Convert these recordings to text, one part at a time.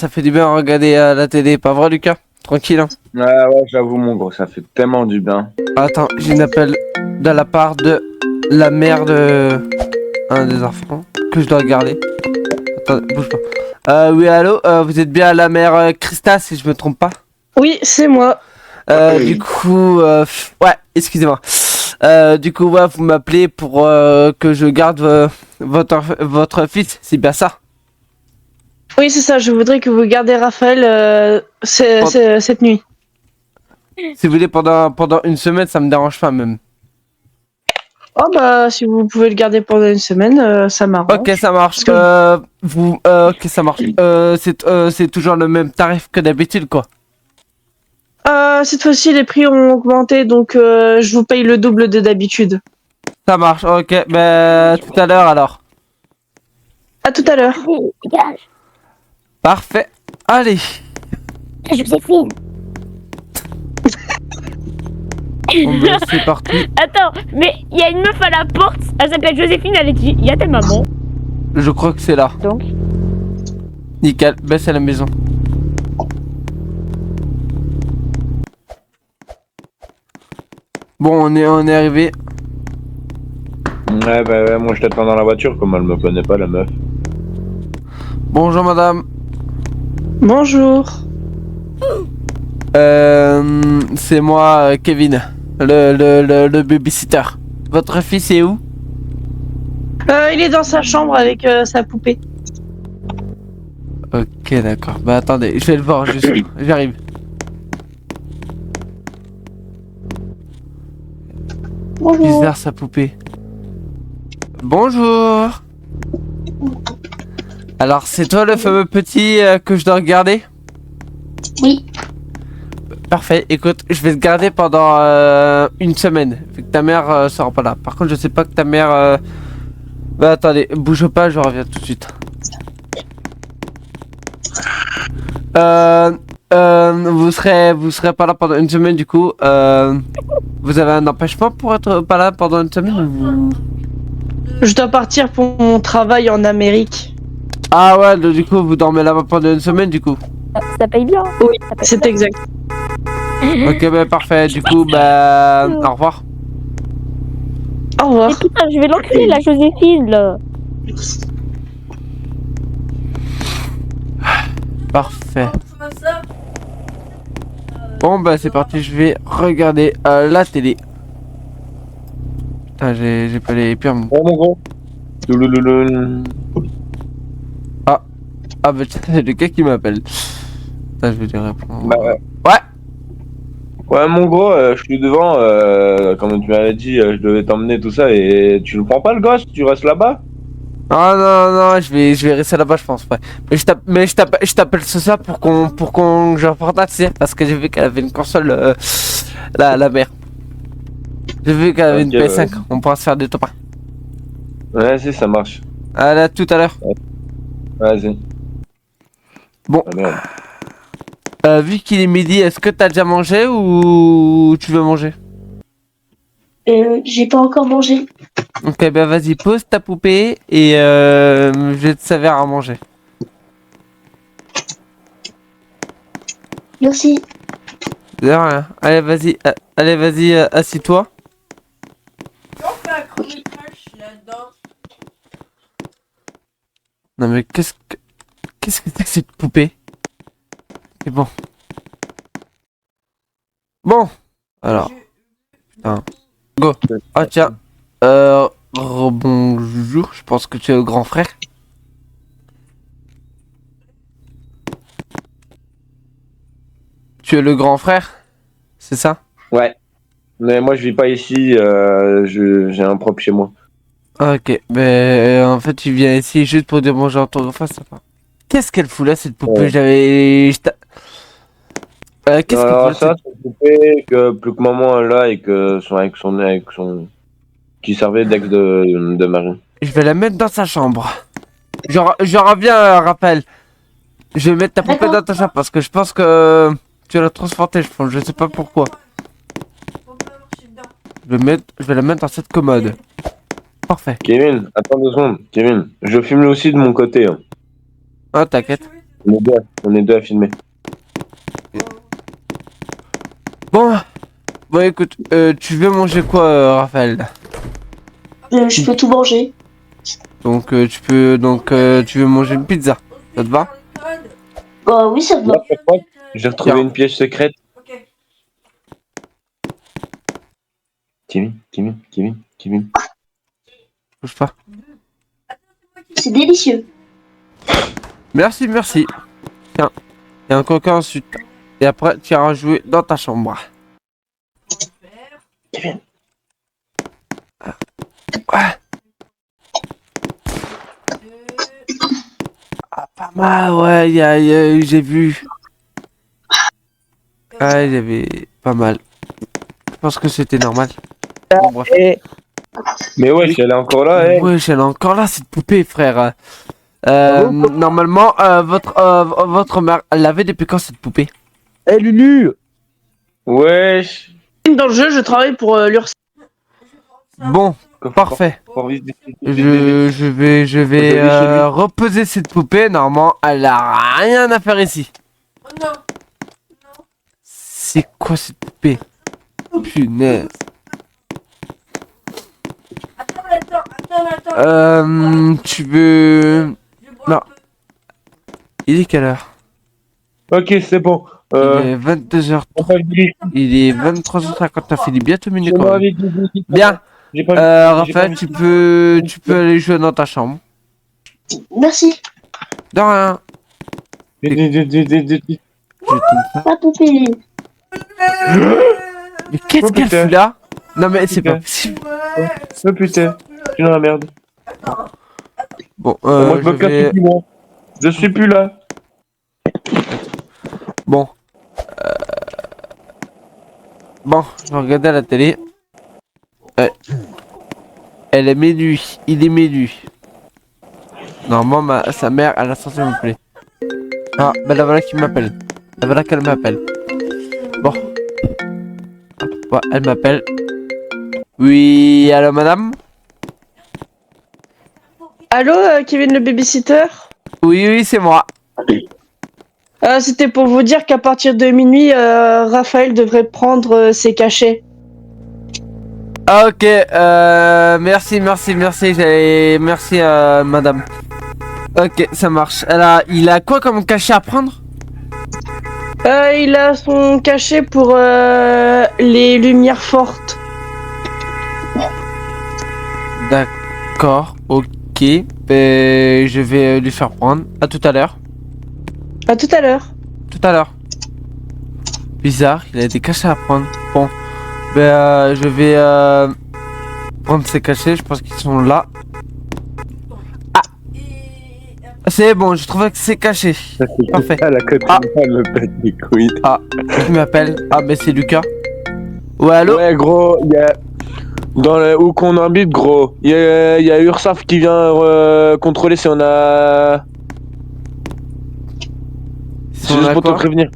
ça fait du bien de regarder la télé, pas vrai Lucas? Tranquille hein. Ouais, j'avoue, mon gros, ça fait tellement du bien. Attends, j'ai une appel de la part de la mère de un des enfants que je dois regarder. Attends, bouge pas. Oui, allô, vous êtes bien la mère Christa si je me trompe pas? Oui, c'est moi. Du coup, ouais, excusez-moi. Du coup, ouais, vous m'appelez pour que je garde votre fils, c'est bien ça? Oui, c'est ça. Je voudrais que vous gardez Raphaël cette nuit. Si vous voulez pendant une semaine, ça me dérange pas même. Oh bah, si vous pouvez le garder pendant une semaine, ça m'arrange. Ok, ça marche. Parce Ok, ça marche. C'est toujours le même tarif que d'habitude, quoi. Cette fois-ci, les prix ont augmenté, donc je vous paye le double de d'habitude. Ça marche. Ok, ben tout à l'heure alors. À tout à l'heure. Allez, dégage. Parfait. Allez. Joséphine. Bon, ben, c'est parti. Attends, mais il y a une meuf à la porte. Elle s'appelle Joséphine. Elle est dit, il y a ta maman. Je crois que c'est là. Donc. Nickel. Ben c'est la maison. Bon, on est arrivé. Ouais, bah ouais, moi je t'attends dans la voiture, comme elle me connaît pas, la meuf. Bonjour madame. Bonjour. C'est moi, Kevin, le babysitter. Votre fils est où? Il est dans sa chambre avec sa poupée. Ok, d'accord. Bah attendez, je vais le voir juste. J'arrive. Bonjour. Bizarre sa poupée. Bonjour. Alors, c'est toi le fameux petit que je dois regarder? Oui. Parfait. Écoute, je vais te garder pendant une semaine, vu que ta mère sera pas là. Par contre, je sais pas que ta mère. Bah attendez, bouge pas, je reviens tout de suite. Vous serez pas là pendant une semaine du coup. Vous avez un empêchement pour être pas là pendant une semaine ou... Je dois partir pour mon travail en Amérique. Ah ouais, du coup vous dormez là-bas pendant une semaine du coup. Ça paye bien. Oui, Ça paye c'est exact. Ok, bah parfait. Du coup, bah au revoir. Au revoir. Mais putain, je vais l'enculer la Joséphine là. Parfait. Bon bah c'est parti, je vais regarder la télé. Putain, j'ai pas les pires. Oh mon gros. Doulouloulou. Ah bah tiens, c'est le gars qui m'appelle. Putain, je vais lui répondre. Bah ouais. Ouais. Ouais, mon gros, je suis devant, comme tu m'avais dit, je devais t'emmener tout ça, et tu le prends pas le gosse, tu restes là-bas? Ah non non, je vais rester là-bas je pense, ouais. Mais je t'appelle ce soir pour qu'on je repartage, tu sais, parce que j'ai vu qu'elle avait une console la mère. J'ai vu qu'elle avait une Ok, PS5, on pourra se faire des top 1. Ouais, si, ça marche. Allez, à tout à l'heure. Vas-y. Bon. Ah, merde. Vu qu'il est midi, est-ce que t'as déjà mangé ou tu veux manger? J'ai pas encore mangé. Ok, bah vas-y, pose ta poupée et je vais te servir à manger. Merci. De rien. Allez, vas-y, assis-toi. Non mais qu'est-ce que c'est que cette poupée? C'est bon. Bon, alors. Putain. Go. Ah tiens. Bonjour, je pense que tu es le grand frère. Tu es le grand frère? C'est ça? Ouais. Mais moi, je vis pas ici, j'ai un propre chez moi. Ok, mais en fait tu viens ici juste pour dire bonjour à ton grand frère, ça va. Qu'est-ce qu'elle fout là cette poupée? Ouais. Qu'est-ce qu'elle fout Alors là, ça, c'est une poupée que plus que maman elle a et que avec son qui servait d'ex de mari. Je vais la mettre dans sa chambre. Je reviens, Raphaël. Je vais mettre ta poupée dans ta chambre parce que je pense que tu l'as transportée, je pense. Je sais pas pourquoi. Je vais la mettre dans cette commode. Parfait. Kevin, attends 2 secondes. Kevin, je filme aussi de mon côté. Hein. Ah, t'inquiète. On est deux à filmer. Bon, écoute, tu veux manger quoi, Raphaël? Je peux tout manger. Donc tu veux manger une pizza, ça te va? Bah oui, ça me va. Là, pourquoi j'ai retrouvé Tiens. une pièce secrète. Kevin. Bouge pas. C'est délicieux. Merci. Tiens, il y a un coca ensuite. Et après, tu iras jouer dans ta chambre. Kevin. Ouais. Ah, pas mal, ouais, j'ai vu. Ouais, j'avais pas mal. Je pense que c'était normal. Bon, bref. Mais ouais, elle est encore là, elle. Ouais, elle est encore là, cette poupée, frère. Normalement, votre mère, elle l'avait depuis quand, cette poupée? Eh Lulu! Wesh. Dans le jeu, je travaille pour l'URSSAF. Bon, parfait. Je vais reposer cette poupée. Normalement, elle a rien à faire ici. C'est quoi cette poupée? Punaise. Tu veux... Non. Il est quelle heure? Ok, c'est bon. Il est 22h. Il est 23h59. Il est bientôt minuit quand même. Bien. Raphaël, tu peux aller jouer dans ta chambre. Merci. De rien. Ma poupée. Mais qu'est-ce Oh, qu'elle putain. fout là? Non mais c'est Putain. pas possible. Oh putain, je suis dans la merde. Bon, Moi, je me je casse vais... plus, moi. Je suis plus là. Bon. Bon, je vais regarder la télé. Elle est minuit. Il est minuit. Normalement, sa mère, elle a censé m'appeler. Ah, ben la voilà qui m'appelle. La voilà qu'elle m'appelle. Bon. Ouais, elle m'appelle. Oui, allô madame? Allô, Kevin le babysitter? Oui, c'est moi. C'était pour vous dire qu'à partir de minuit, Raphaël devrait prendre ses cachets. Ah, ok, merci, merci madame. Ok, ça marche. Il a quoi comme cachet à prendre? Il a son cachet pour les lumières fortes. D'accord, ok. Je vais lui faire prendre. À tout à l'heure. À tout à l'heure. Tout à l'heure. Bizarre, il a des cachets à prendre. Bon, je vais prendre ces cachets. Je pense qu'ils sont là. Ah, c'est bon, je trouvais que c'est caché. Parfait. Ah, la copine, Ah. elle me pète les couilles. Qui m'appelle? Ah, mais c'est Lucas. Ouais, allô? Ouais, gros, il y a. Dans le... où qu'on habite, gros, il y a URSAF qui vient contrôler si on a. C'est juste pour te prévenir.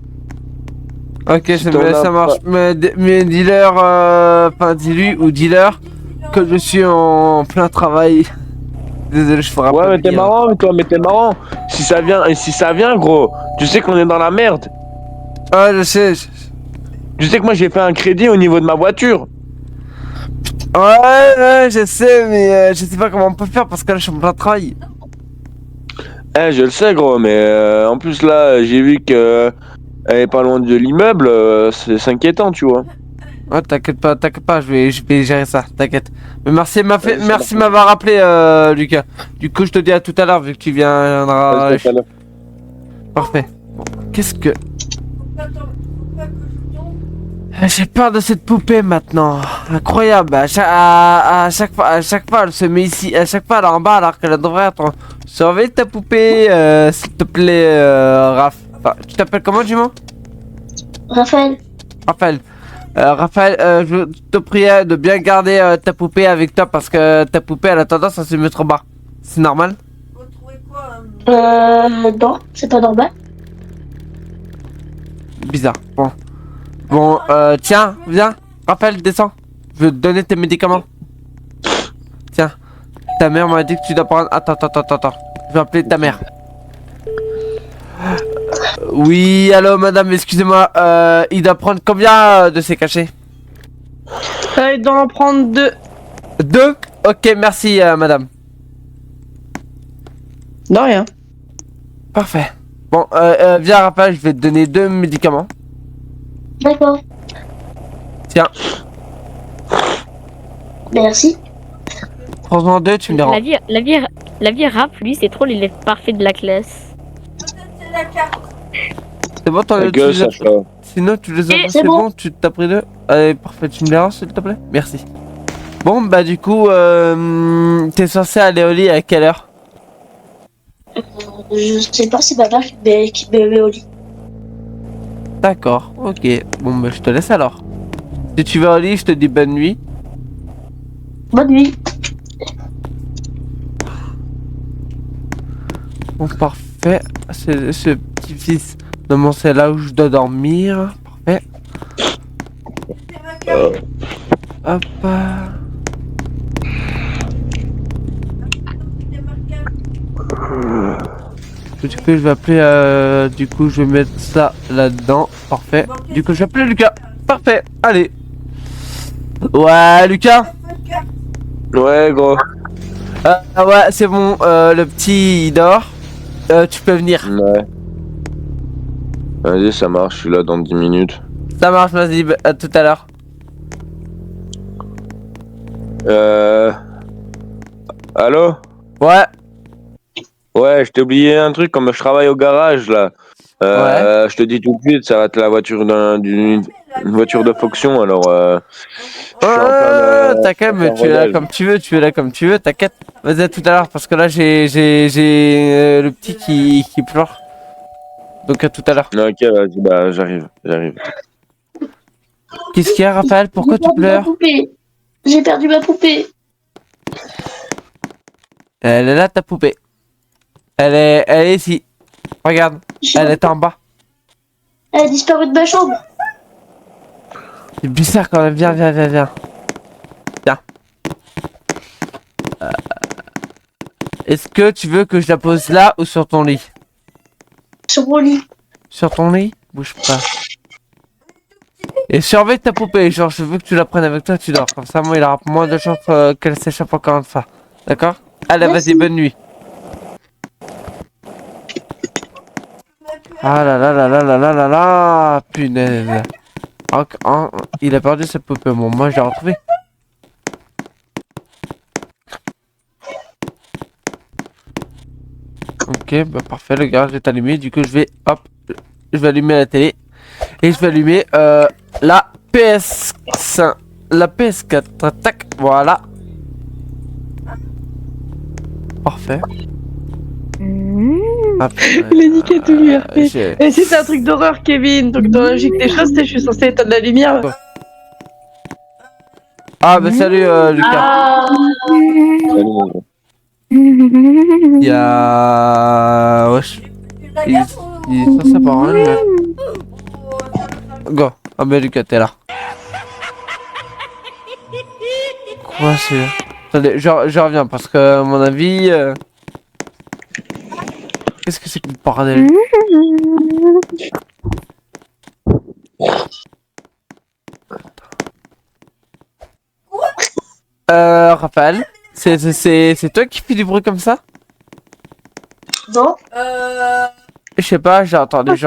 Ok, Si t'en as ça marche. Mais dis-leur, enfin dis-lui ou dis-leur que je suis en plein travail. Désolé, je ferai Ouais, pas mais le t'es lien. marrant, toi, mais t'es marrant. Si ça vient, gros, tu sais qu'on est dans la merde. Ah, je sais. Tu sais que moi j'ai fait un crédit au niveau de ma voiture. Ouais, je sais, mais je sais pas comment on peut faire parce que là, je suis en plein travail. Eh, je le sais, gros, mais en plus là, j'ai vu que elle est pas loin de l'immeuble, c'est inquiétant, tu vois. Ouais, t'inquiète pas, je vais gérer ça, t'inquiète. Mais merci Vas-y, merci de m'avoir rappelé, Lucas. Du coup, je te dis à tout à l'heure vu que tu viendras. Vas-y, tout à l'heure. Parfait. Bon, qu'est-ce que... J'ai peur de cette poupée maintenant. Incroyable. À chaque fois, elle se met ici. À chaque fois, elle est en bas alors qu'elle devrait être. Surveille ta poupée, s'il te plaît, Raph. Enfin, tu t'appelles comment, dis-moi? Raphaël. Raphaël. Raphaël, je te prie de bien garder ta poupée avec toi parce que ta poupée elle a tendance à se mettre en bas. C'est normal? Non, c'est pas normal. Bizarre. Bon, tiens, viens. Raphaël, descends. Je vais te donner tes médicaments. Tiens. Ta mère m'a dit que tu dois prendre... Attends. Je vais appeler ta mère. Oui, allô madame, excusez-moi, il doit prendre combien de ces cachets? Il doit en prendre 2. 2? Ok, merci madame. De rien. Parfait. Bon, viens Raphaël, je vais te donner 2 médicaments. D'accord. Tiens, Merci. prends-en 2, tu me les rends. La vie rap, lui, c'est trop l'élève parfait de la classe. C'est bon, t'en as Ta gueule, utilisé? Sacha. Sinon, tu les as Et pris, c'est c'est bon. bon, tu t'as pris 2. Allez, parfait, tu me les rends s'il te plaît? Merci. Bon, bah du coup, t'es censé aller au lit à quelle heure? Je sais pas, c'est papa qui me met au lit. D'accord, ok. Bon, bah je te laisse alors. Si tu vas au lit, je te dis bonne nuit. Bonne nuit. Bon, parfait. C'est ce petit-fils de mon, c'est là où je dois dormir. Parfait. Hop. Du coup, je vais appeler. Du coup, je vais mettre ça là-dedans. Parfait. Du coup, je vais appeler Lucas. Parfait. Allez. Ouais, Lucas. Ouais, gros. Ouais, c'est bon. Le petit, il dort. Tu peux venir. Ouais. Vas-y, ça marche, je suis là dans 10 minutes. Ça marche, vas-y. À tout à l'heure. Allô? Ouais. Ouais, je t'ai oublié un truc, comme je travaille au garage, là. Je te dis tout de suite, ça va être la voiture d'une une voiture de fonction, alors je suis en plein de... T'inquiète, mais tu es là rodage. comme tu veux, tu es là comme tu veux, t'inquiète. Vas-y, à tout à l'heure, parce que là, j'ai le petit qui pleure. Donc, à tout à l'heure. Ok, vas-y, bah j'arrive. Qu'est-ce qu'il y a, Raphaël? Pourquoi J'ai tu perdu ma pleures? poupée. J'ai perdu ma poupée. Elle est là, ta poupée. Elle est ici. Regarde, elle est en bas. Elle a disparu de ma chambre. C'est bizarre quand même, viens. Viens. Est-ce que tu veux que je la pose là ou sur ton lit? Sur mon lit. Sur ton lit? Bouge pas. Et surveille ta poupée, genre je veux que tu la prennes avec toi, tu dors. Comme ça, moi, il aura moins de chances qu'elle s'échappe encore une fois. D'accord? Allez, Merci. vas-y, bonne nuit. Ah là là là là là là là là, punaise. Il a perdu sa poupée, bon, moi, je l'ai retrouvé. Ok, bah parfait, le garage est allumé, du coup, je vais allumer la télé. Et je vais allumer la PS5. La PS4. Tac, voilà. Parfait. Hop, Il a niqué tout l'URP. j'ai- Et si c'est un truc d'horreur, Kevin, donc dans la logique des choses, je suis censé éteindre la lumière. Ah bah salut Lucas. Salut, mon gros. Il y a... Wesh. Il est censé pas rien. Là. Go. Ah bah Lucas, t'es là. Quoi c'est... Attendez, je reviens parce que à mon avis... Qu'est-ce que c'est que le bordel? Raphaël, c'est toi qui fais du bruit comme ça? Non. Je sais pas, j'ai entendu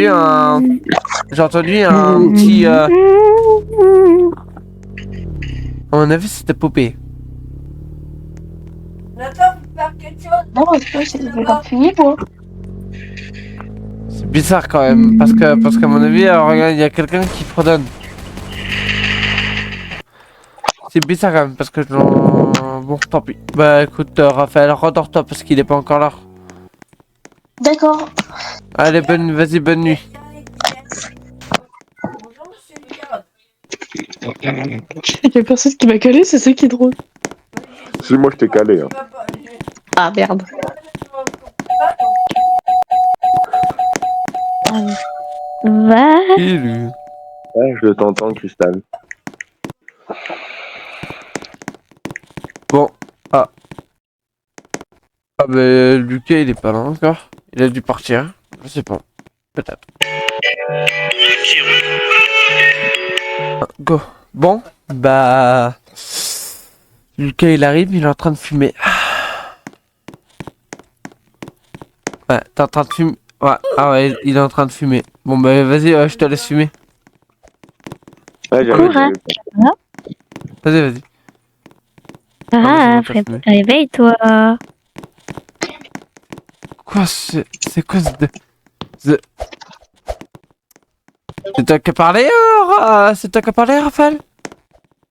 un petit à mon avis c'était poupée. Non, c'est pas fini, moi. C'est bizarre quand même parce qu'à mon avis regarde, il y a quelqu'un qui fredonne. C'est bizarre quand même parce que bon tant pis. Bah écoute Raphaël, redors-toi parce qu'il est pas encore là. D'accord. Allez vas-y bonne nuit. Il y a personne qui m'a calé, c'est ça qui est drôle. Si, moi je t'ai calé. Hein. Ah merde. Va. Salut. Ouais, je t'entends, Cristal. Bon, ah bah Lucas il est pas là encore. Il a dû partir. Je sais pas. Peut-être. Go. Bon, bah... Lucas, il arrive, il est en train de fumer. Ouais, t'es en train de fumer. Ouais, ah ouais, il est en train de fumer. Bon, bah vas-y, je te laisse fumer. Ouais, Cours, hein. Vas-y, vas-y. Ah, c'est bon, t'as fumé. réveille-toi. Quoi, c'est quoi c'est toi qui as parlé, c'est toi qui as parlé, Raphaël?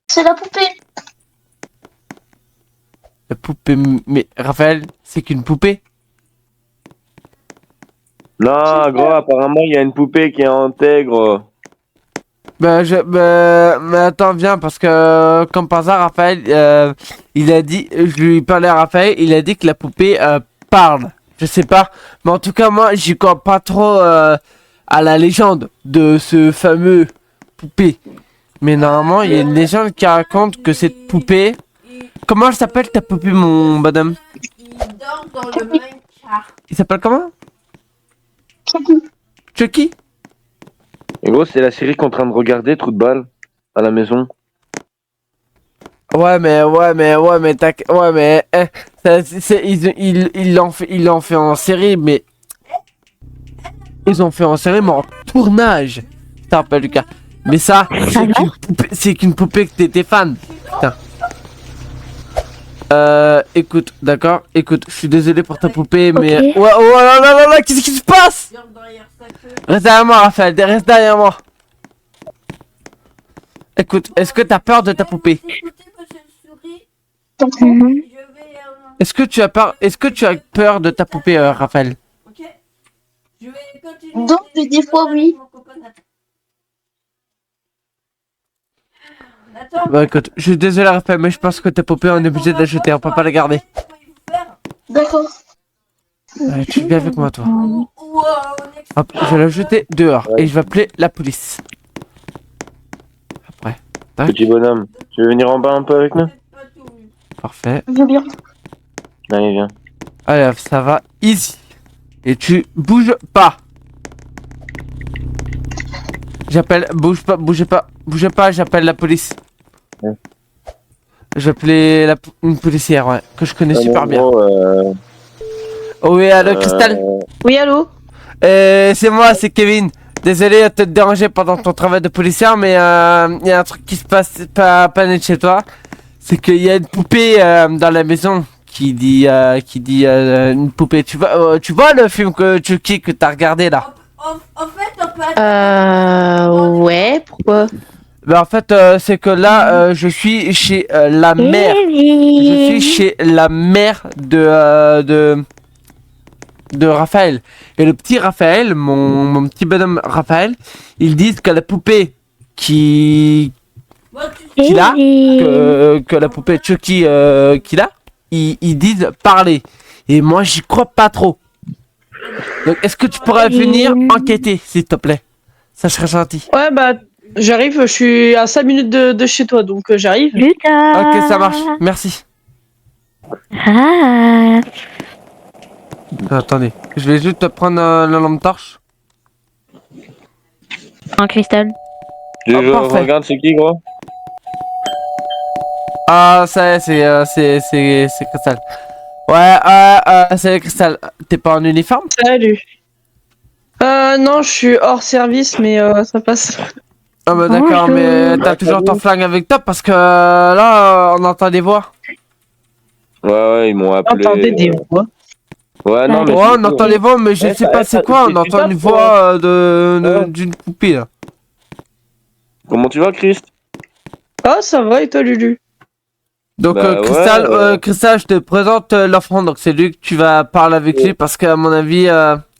C'est la poupée. La poupée, mais Raphaël, c'est qu'une poupée? Non, gros, apparemment, il y a une poupée qui est intègre. Bah, mais attends, viens, parce que, comme par hasard, Raphaël, il a dit, je lui parlais à Raphaël, il a dit que la poupée, parle. Je sais pas, mais en tout cas, moi, j'y crois pas trop, à la légende de ce fameux poupée. Mais normalement, il y a une légende qui raconte que cette poupée... Comment elle s'appelle ta poupée, mon madame? Il dort dans le Minecraft. Il s'appelle comment? Chucky. Chucky? Et gros, c'est la série qu'on est en train de regarder, trou de balle, à la maison. Ouais, mais ils l'ont fait en série, mais ils ont fait en série, mais en tournage. Je te rappelle, Lucas. Mais ça, c'est qu'une poupée que t'étais fan. Putain. Écoute, d'accord. Écoute, je suis désolé pour ta poupée, mais Ok. ouais, oh là là là là, qu'est-ce qui se passe? Dort derrière sa queue. Reste derrière moi, Raphaël. Reste derrière moi. Écoute, est-ce que t'as peur de ta poupée? Écoutez, monsieur le souris, Mhm. je vais. Est-ce que tu as peur? Est-ce que tu as peur de ta poupée, Raphaël? Ok. Je vais continuer. Donc, des fois, oui. Mon copain Nathan. Nathan. Bah écoute, je suis désolé, Raphaël, mais je pense que ta poupée, on est obligé de la jeter. On peut pas la garder. D'accord. Ouais, tu viens avec moi, toi. Ou, Hop, je vais la jeter dehors et je vais appeler la police. Après, Petit bonhomme, tu veux venir en bas un peu avec nous? parfait. Je veux bien. Allez, viens. Allez, hop, ça va, easy. Et tu bouges pas. J'appelle, bougez pas, j'appelle la police. Ouais. Je vais appeler une policière, ouais, que je connais super bien. Gros, Oh oui, allô, Cristal? Oui, allô? C'est moi, c'est Kevin. Désolé de te déranger pendant ton travail de policier, mais il y a un truc qui se passe pas net chez toi. C'est qu'il y a une poupée dans la maison qui dit une poupée. Tu vois le film que Chucky que t'as regardé là? En fait, on peut. Ouais, pourquoi? Ben en fait, c'est que là, je suis chez la mère. Je suis chez la mère de Raphaël. Et le petit Raphaël, mon petit bonhomme Raphaël, ils disent que la poupée qu'il a, que la poupée Chucky qu'il a, ils disent parler. Et moi, j'y crois pas trop. Donc, est-ce que tu pourrais venir enquêter, s'il te plaît? Ça serait gentil. Ouais, bah, j'arrive, je suis à 5 minutes de chez toi, donc j'arrive. Lucas. Ok, ça marche. Merci. Ah. Attendez, je vais juste te prendre la lampe torche. En cristal. Tu Ah, parfait. regardes c'est qui, gros? Ah, ça y est, c'est Cristal. Ouais, c'est Cristal. T'es pas en uniforme? Salut. Non, je suis hors service, mais ça passe. Ah bah d'accord, Bonjour. mais t'as toujours ton flingue avec toi parce que là, on entend des voix. Ouais, ils m'ont appelé. Entendez des voix. Ouais, non, mais. Ouais, c'est on tout. entend des voix, mais je Ouais, sais ça- pas ça- c'est quoi, c'est on entend bizarre, une quoi. voix Ouais. d'une poupée là. Comment tu vas, Christ? Oh, ça va, et toi, Lulu? Donc Bah, Cristal, ouais. Cristal, je te présente l'enfant, donc c'est lui que tu vas parler avec lui parce qu'à mon avis,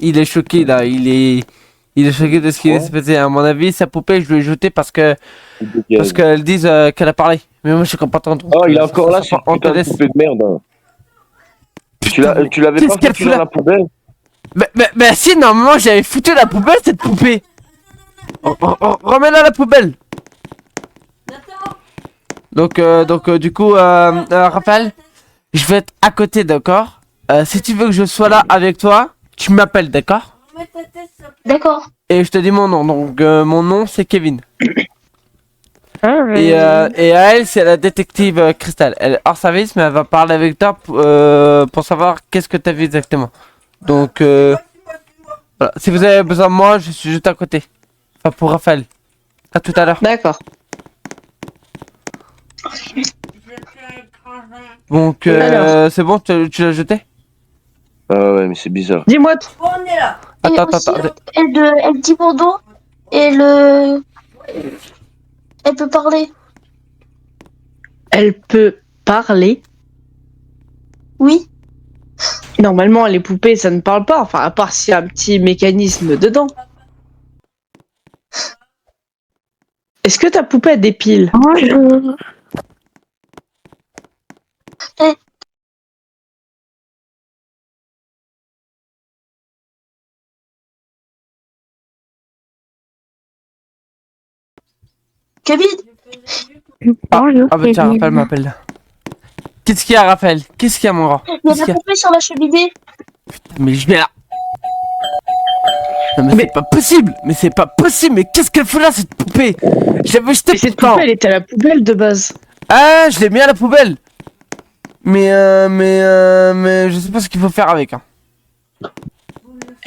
il est choqué là, il est choqué de ce qui Ouais. s'est passé. À mon avis, sa poupée, je lui ai jeté parce Parce qu'elles disent qu'elle a parlé. Mais moi, je suis pas content. donc, Oh, il est ça encore sera là, sympa. cette putain de poupée de merde. Hein. Tu l'avais qu'est-ce pas qu'elle foutu fout dans là la poubelle? Mais si, normalement, j'avais foutu la poubelle, cette poupée. Remets-la à la poubelle. Donc, du coup, Raphaël, je vais être à côté, d'accord? Si tu veux que je sois là avec toi, tu m'appelles, d'accord? Mets ta tête sur D'accord. Et je te dis mon nom. Donc, mon nom, c'est Kevin. Ah, Et elle, c'est la détective Crystal. Elle est hors service, mais elle va parler avec toi pour savoir qu'est-ce que tu as vu exactement. Donc, voilà. Si vous avez besoin de moi, je suis juste à côté. Enfin, pour Raphaël. À tout à l'heure. D'accord. Donc, Alors. c'est bon, tu l'as jeté? Ah ouais, mais c'est bizarre. Dis-moi. Bon, on est là. Et Attends, aussi, attends. elle dit Bordeaux et elle peut parler. Elle peut parler. Oui. Normalement, les poupées, ça ne parle pas. Enfin, à part s'il y a un petit mécanisme dedans. Est-ce que ta poupée a des piles? Bonjour. Kevin, Bonjour. Ah bah tiens, Kevin. Raphaël m'appelle là. Qu'est-ce qu'il y a, Raphaël? Qu'est-ce qu'il y a, mon grand? il y a Qu'est-ce qu'il y la a? poupée sur la cheminée. Mais je viens là. Non, mais c'est pas possible. Mais c'est pas possible. Mais qu'est-ce qu'elle fout là, cette poupée? Je l'avais jetée Mais cette pourtant. poupée, elle était à la poubelle de base. Ah, je l'ai mis à la poubelle. Mais je sais pas ce qu'il faut faire avec. Hein.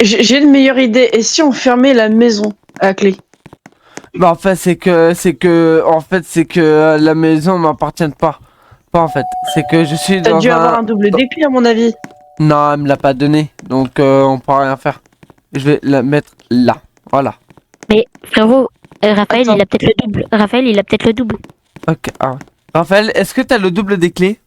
J'ai une meilleure idée. Et si on fermait la maison à clé? Bah en fait c'est que la maison m'appartient pas. Pas en fait. C'est que je suis T'as dans dû avoir un double déclin, à mon avis. Non, elle me l'a pas donné. Donc on pourra rien faire. Je vais la mettre là. Voilà. Mais frérot, Raphaël, Attends. il a peut-être le double. Raphaël, il a peut-être le double. Ok. Ah ouais. Raphaël, est-ce que t'as le double des clés?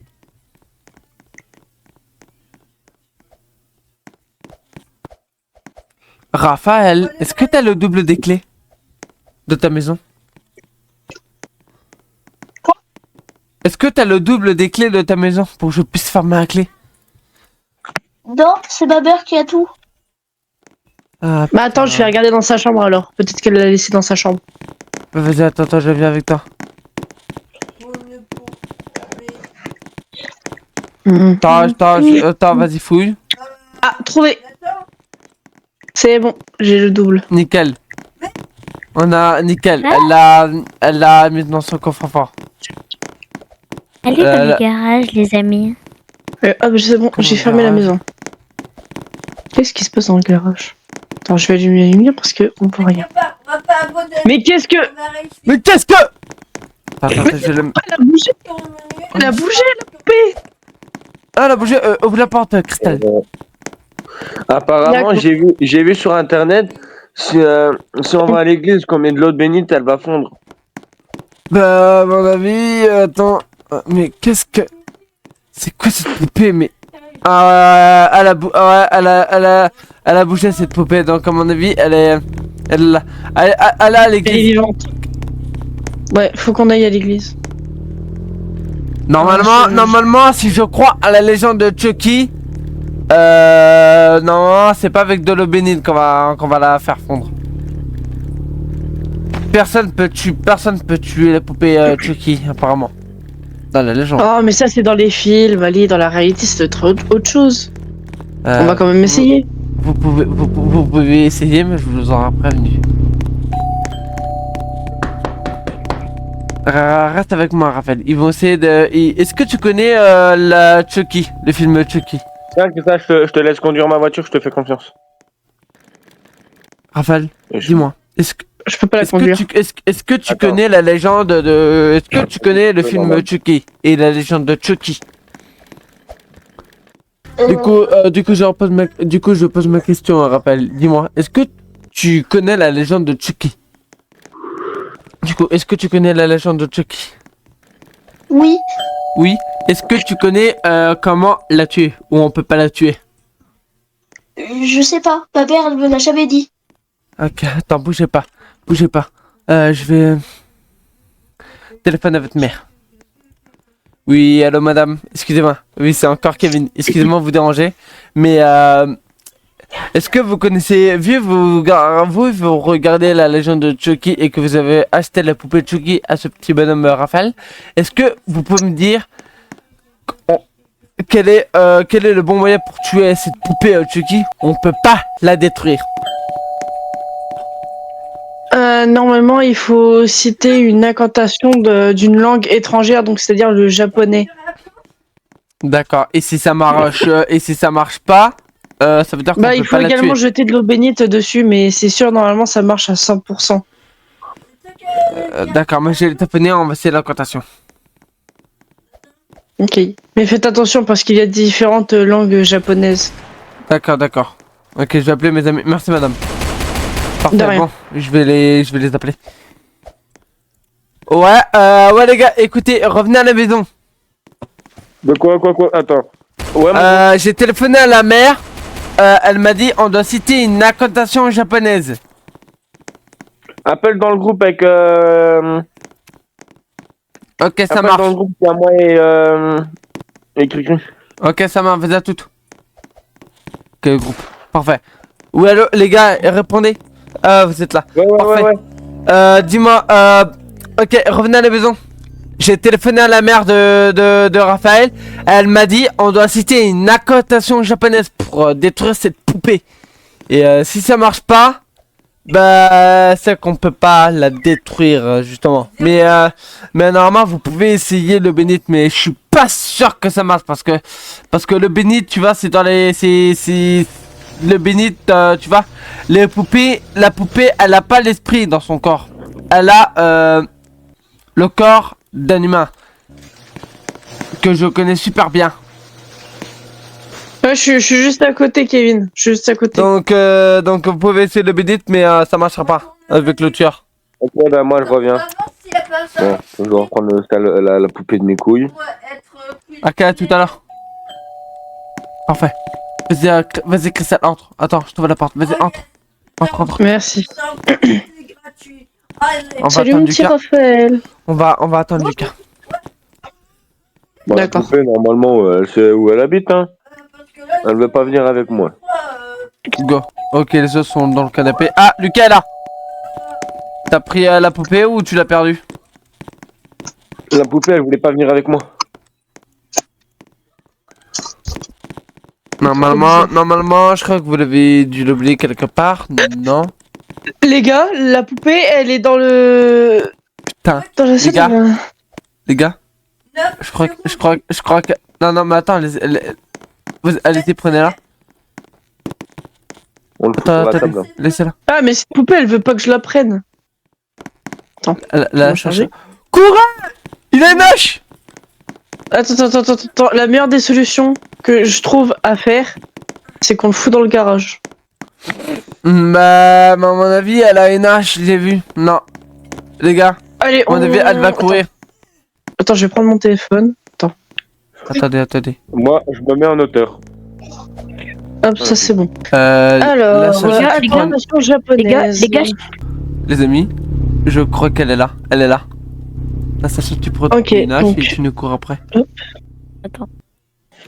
Raphaël, est-ce que t'as le double des clés de ta maison? Quoi? Est-ce que t'as le double des clés de ta maison pour que je puisse fermer la clé? Non, c'est ma mère qui a tout. Ah, Bah attends, je vais regarder dans sa chambre alors. Peut-être qu'elle l'a laissé dans sa chambre. vas-y, attends, je viens avec toi. Attends, vas-y, fouille. Ah, trouvé. Attends. C'est bon, j'ai le double. Nickel. On a nickel. Ah. Elle l'a mis dans son coffre-fort. Allez dans là- le garage, les amis. Hop, c'est bon, Comment j'ai le fermé la garage? maison. Qu'est-ce qui se passe dans le garage? Attends, je vais allumer la lumière parce que on peut rien. On va pas abandonner. Mais qu'est-ce que... On va réussir Mais qu'est-ce que... Attends, je le... Elle a bougé. ton menu. Elle a bougé, la poupée. Ah, elle a bougé. Ouvre la porte, Cristal. Apparemment, D'accord. j'ai vu sur internet, si on va à l'église, qu'on met de l'eau bénite, elle va fondre. Bah, à mon avis, attends. Mais qu'est-ce que... C'est quoi cette poupée, mais... Ah, elle a bougé cette poupée, donc à mon avis, elle est à Elle est l'église. vivante. Ouais, faut qu'on aille à l'église. Normalement, si je crois à la légende de Chucky, non, c'est pas avec de l'eau bénite qu'on va la faire fondre. Personne peut tuer la poupée Chucky, apparemment. Dans la légende. Oh, mais ça, c'est dans les films. Allez, dans la réalité, c'est autre chose. On va quand même essayer. Vous pouvez essayer, mais je vous aurai prévenu. Reste avec moi, Raphaël. Ils vont essayer de... Est-ce que tu connais la Chucky, le film Chucky? Tiens, que ça, je te laisse conduire ma voiture, je te fais confiance. Raphaël, Et je- dis-moi. Est-ce que Je peux pas la est-ce que conduire. est-ce que tu Attends. connais la légende de... Est-ce que tu connais le film Normal. Chucky et la légende de Chucky? Euh, Du coup, je pose ma question à Raphaël. Dis-moi, est-ce que tu connais la légende de Chucky? Du coup, est-ce que tu connais la légende de Chucky? oui, Oui. Est-ce que tu connais comment la tuer ou on peut pas la tuer? je sais pas. Ma mère, elle me l'a jamais dit. Ok, attends, bougez pas. Je vais... Téléphone à votre mère. Oui, allô madame, excusez-moi. Oui, c'est encore Kevin. Excusez-moi de vous déranger. Mais est-ce que vous connaissez... Vu vous regardez la légende de Chucky et que vous avez acheté la poupée Chucky à ce petit bonhomme Raphaël, est-ce que vous pouvez me dire quel est le bon moyen pour tuer cette poupée Chucky? On peut pas la détruire. Normalement, il faut citer une incantation d'une langue étrangère, donc c'est-à-dire le japonais. D'accord. Et si ça marche pas, ça veut dire qu'on Bah, peut il faut pas la également tuer. jeter de l'eau bénite dessus, mais c'est sûr, normalement, ça marche à 100%. D'accord, moi j'ai le taponné, on va essayer l'incantation. Ok. Mais faites attention parce qu'il y a différentes langues japonaises. D'accord. Ok, je vais appeler mes amis. Merci madame. De Parfait, rien. bon, je vais les appeler. Ouais les gars, écoutez, revenez à la maison. De quoi? Attends. Ouais, J'ai téléphoné à la mère. Elle m'a dit on doit citer une incantation japonaise. appelle dans le groupe avec. Ok, ça Appelle marche. dans le groupe, il y a moi et Cricri. Ok, ça marche, vas-y à tout. Ok, groupe. Parfait. Oui, allô, les gars, répondez. Vous êtes là. Parfait. Ouais. Dis-moi, ok, revenez à la maison. J'ai téléphoné à la mère de Raphaël. Elle m'a dit on doit citer une incantation japonaise pour détruire cette poupée. Et si ça marche pas, bah c'est qu'on peut pas la détruire justement. Mais normalement vous pouvez essayer le bénite, mais je suis pas sûr que ça marche parce que le bénite, tu vois, c'est dans les c'est le bénite, tu vois, la poupée, elle a pas l'esprit dans son corps. Elle a le corps d'un humain que je connais super bien. Ouais, je suis juste à côté, Kevin. Je suis juste à côté. Donc vous pouvez essayer le bénite, mais ça marchera pas avec le tueur. Ok, bah moi je reviens. Normalement, si la personne Bon, je vais reprendre la poupée de mes couilles. doit être plus Ok, à tout à l'heure. Parfait. Vas-y, Christelle, entre. Attends, je t'ouvre la porte. Vas-y, entre. Entre. Merci. c'est gratuit. Allez. On va Salut, attendre mon du petit cas. Raphaël. On va attendre du cas. Bon, la D'accord. poupée, normalement, elle sait où elle habite, hein. Parce que là, Elle veut pas venir avec moi. Go. Ok, les autres sont dans le canapé. Ah, Lucas est là. T'as pris la poupée ou tu l'as perdue? La poupée, elle voulait pas venir avec moi. Normalement, je crois que vous l'avez dû l'oublier quelque part. Non. Les gars, la poupée, elle est dans le... Putain. Dans la Les salle. gars. Les gars, je crois que... Non, mais attends, allez-y, prenez-la. On le fout sur la Attends, table. Là. laissez-la. Ah, mais cette poupée, elle veut pas que je la prenne. La charger. Courez! Il a une hache! Attends. La meilleure des solutions que je trouve à faire, c'est qu'on le fout dans le garage. Bah, à mon avis, elle a une hache, je l'ai vu. Non. Les gars, Allez, à mon avis, elle va courir. Attends, je vais prendre mon téléphone. Attendez. Moi, je me mets en hauteur. Hop, ça c'est bon. La Alors, seule voilà, chose qui prend- incantation japonaise. les gars, Les amis, je crois qu'elle est là. Elle est là. La seule chose que tu pourrais Ok, prendre une hache donc- et tu nous cours après. Attends.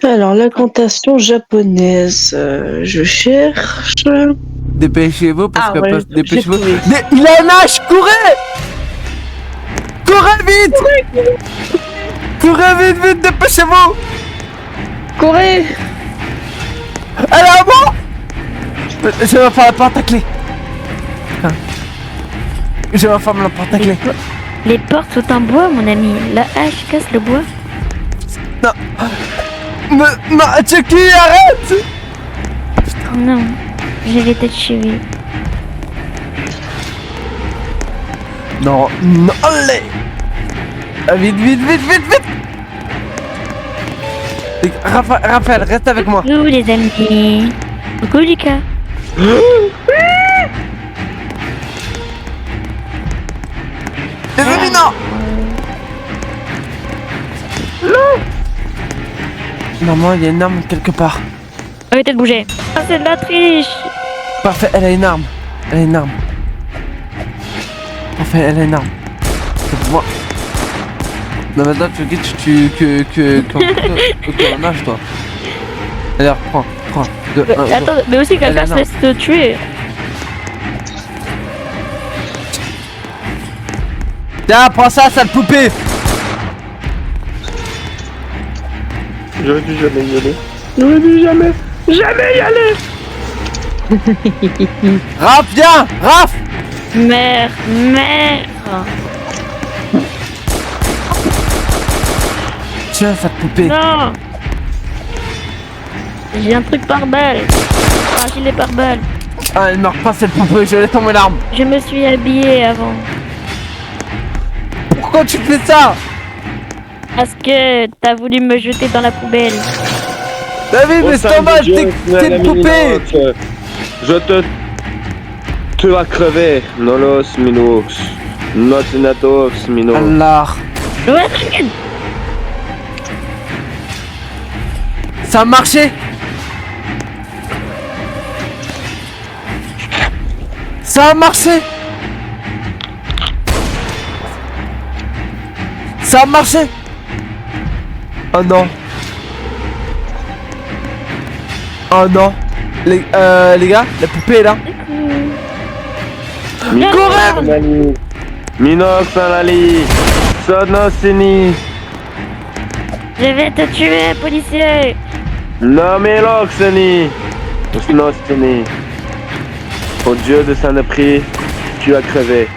Alors, l'incantation japonaise, je cherche. Dépêchez-vous parce Ah, que ouais, dépêchez-vous. j'ai trouvé. Mais il a une hache, courez! Courez vite! Courez vite, dépêchez-vous! Courez! Elle est à moi! Je vais faire la porte à clé. Je vais faire la porte à clé. Les portes sont en bois, mon ami. La hache casse le bois. Non, Chucky, arrête! Oh non, j'ai été tué. Non, allez! Vite! Raphaël, reste avec moi. Coucou les amis. Coucou Lucas. Les amis, non! Normalement, il y a une arme quelque part. Arrêtez de bouger. Ah, c'est de la triche. Parfait, elle a une arme. Parfait, elle a une arme. C'est pour moi. Non, maintenant, tu nage, toi. D'ailleurs, prends. Attends, mais aussi quelqu'un se laisse te tuer. Tiens, prends ça, sale poupée! J'aurais dû jamais y aller. J'aurais dû jamais y aller. Raph, viens! Raph! Mère. Tiens, cette poupée. Non. J'ai un truc par balle. Un gilet par balle. Ah, elle meurt pas cette poupée, je l'ai tombé l'arme. Je me suis habillée avant. Pourquoi tu fais ça? Parce que t'as voulu me jeter dans la poubelle. David, mais c'est dommage, t'es une poupée. Tu vas crever. Nolos minux. Notinatos minux. Allah. Ouais, t'inquiète. Ça a marché? Ça a marché? Ça a marché? Oh non. Oh non. Les gars, la poupée est là. Courir! Minox Alali. Sonosini. Je vais te tuer, policier. Nomeloxeni. Snosini. Au dieu de Saint-Prix, tu as crevé.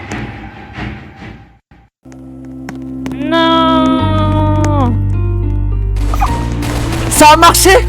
Non. Ça a marché?